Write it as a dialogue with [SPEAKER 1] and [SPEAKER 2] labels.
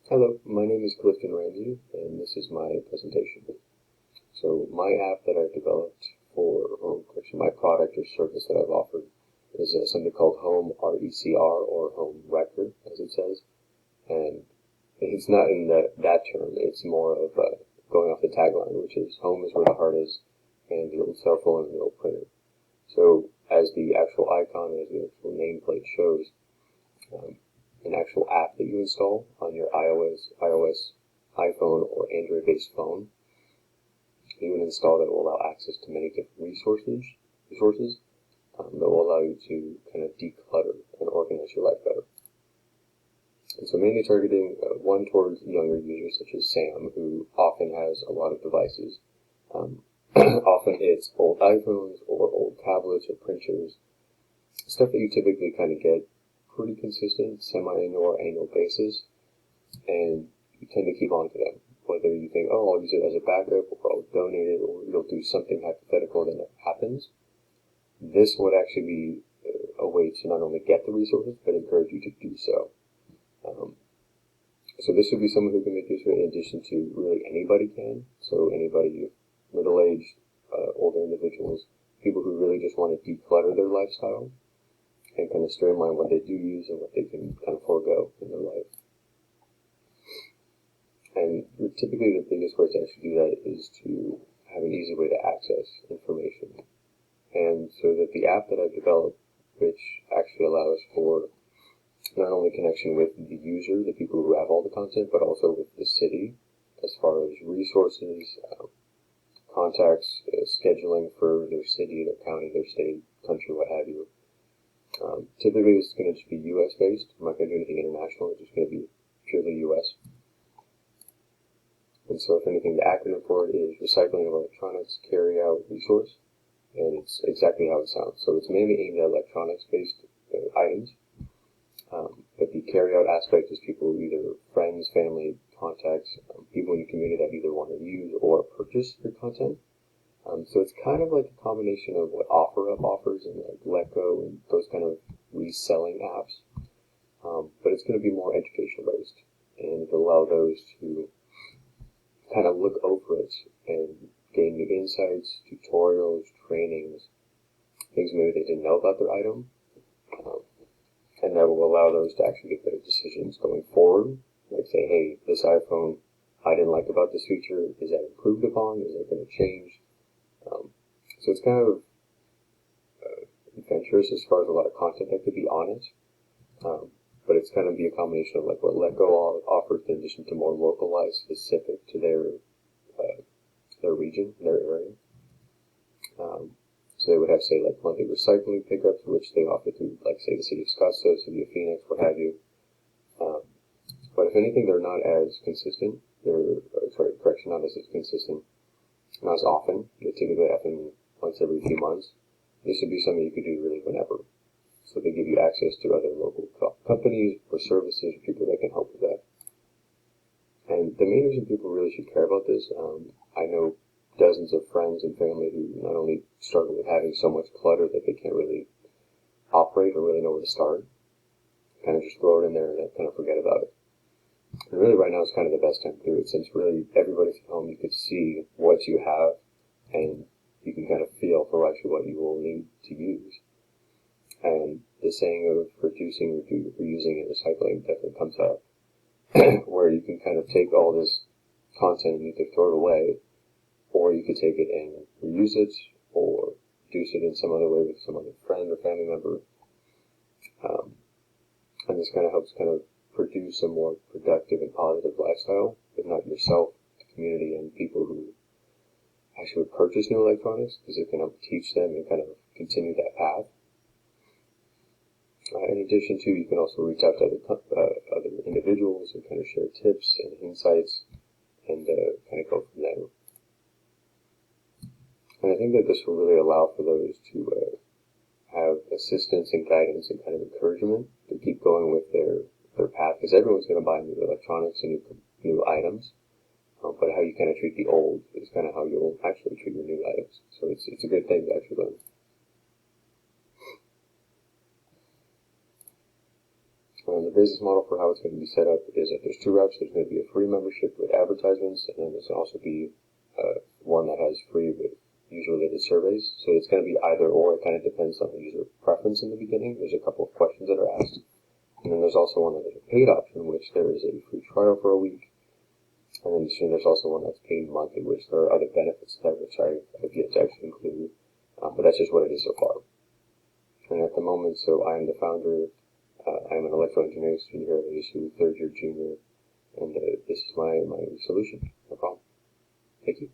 [SPEAKER 1] Hello, my name is Clifton Ramsey, and this is my presentation. So my app that I've developed or actually my product or service that I've offered is something called Home RECR, or Home Record, as it says. And it's not in that term, it's more of going off the tagline, which is home is where the heart is, and the old cell phone and the old printer. So as the actual icon, as the actual nameplate shows, an actual app that you install on your iOS, iPhone, or Android-based phone. You would install that will allow access to many different resources that will allow you to kind of declutter and organize your life better. And so mainly targeting one towards younger users such as Sam, who often has a lot of devices. Often it's old iPhones or old tablets or printers, stuff that you typically kind of get pretty consistent, semi-annual or annual basis, and you tend to keep on to them. Whether you think, oh, I'll use it as a backup, or I'll donate it, or you'll do something hypothetical that happens, this would actually be a way to not only get the resources, but encourage you to do so. So this would be someone who can make use of it in addition to really anybody can. So anybody, middle-aged, older individuals, people who really just want to declutter their lifestyle and kind of streamline what they do use and what they can kind of forego in their life. And typically the biggest way to actually do that is to have an easy way to access information. And so that the app that I've developed, which actually allows for not only connection with the user, the people who have all the content, but also with the city as far as resources, contacts, scheduling for their city, their county, their state, country, what have you. Typically this is going to just be US based. I'm not going to do anything international, it's just going to be purely US. And so if anything, the acronym for it is Recycling of Electronics Carry Out Resource, and it's exactly how it sounds. So it's mainly aimed at electronics based items, but the carry out aspect is people, either friends, family, contacts, people in your community that either want to use or purchase your content. So it's kind of like a combination of what OfferUp offers and like Letgo and those kind of reselling apps. But it's going to be more educational based, and it'll allow those to kind of look over it and gain new insights, tutorials, trainings, things maybe they didn't know about their item. And that will allow those to actually get better decisions going forward. Like say, hey, this iPhone, I didn't like about this feature. Is that improved upon? Is that going to change? So it's kind of adventurous as far as a lot of content that could be on it. But it's kind of be a combination of like what Letgo offers in addition to more localized, specific to their region, their area. So they would have, say, like monthly recycling pickups, which they offer through, like, say, the city of Scottsdale, city of Phoenix, what have you. But if anything, they're not as consistent. Not as consistent, not as often. They typically happen once every few months. This would be something you could do really whenever. So they give you access to other local companies or services or people that can help with that. And the main reason people really should care about this, I know dozens of friends and family who not only struggle with having so much clutter that they can't really operate or really know where to start, kind of just throw it in there and kind of forget about it. And really right now is kind of the best time to do it, since really everybody's at home. You can see what you have and you can kind of feel for actually what you will need to use. And the saying of reducing, reusing, and recycling definitely comes up, where you can kind of take all this content and either throw it away, or you could take it and reuse it, or reduce it in some other way with some other friend or family member. And this kind of helps kind of produce a more productive and positive lifestyle, if not yourself, the community, and people who actually would purchase new electronics, because it can help teach them and kind of continue that path. In addition to, you can also reach out to other individuals and kind of share tips and insights and kind of go from there. And I think that this will really allow for those to have assistance and guidance and kind of encouragement to keep going with their path, because everyone's going to buy new electronics and new items. But how you kind of treat the old is kind of how you'll actually treat your new items. So it's a good thing to actually learn. The business model for how it's going to be set up is that there's two routes. There's going to be a free membership with advertisements, and then there's going to also be one that has free with user-related surveys. So it's going to be either or. It kind of depends on the user preference in the beginning. There's a couple of questions that are asked. And then there's also one that is a paid option, which there is a free trial for a week. And then soon there's also one that's paid monthly, which there are other benefits to that, which I've yet to actually include. But that's just what it is so far. And at the moment, so I am the founder. I am an electrical engineering student here at ASU, third year junior. And this is my solution. No problem. Thank you.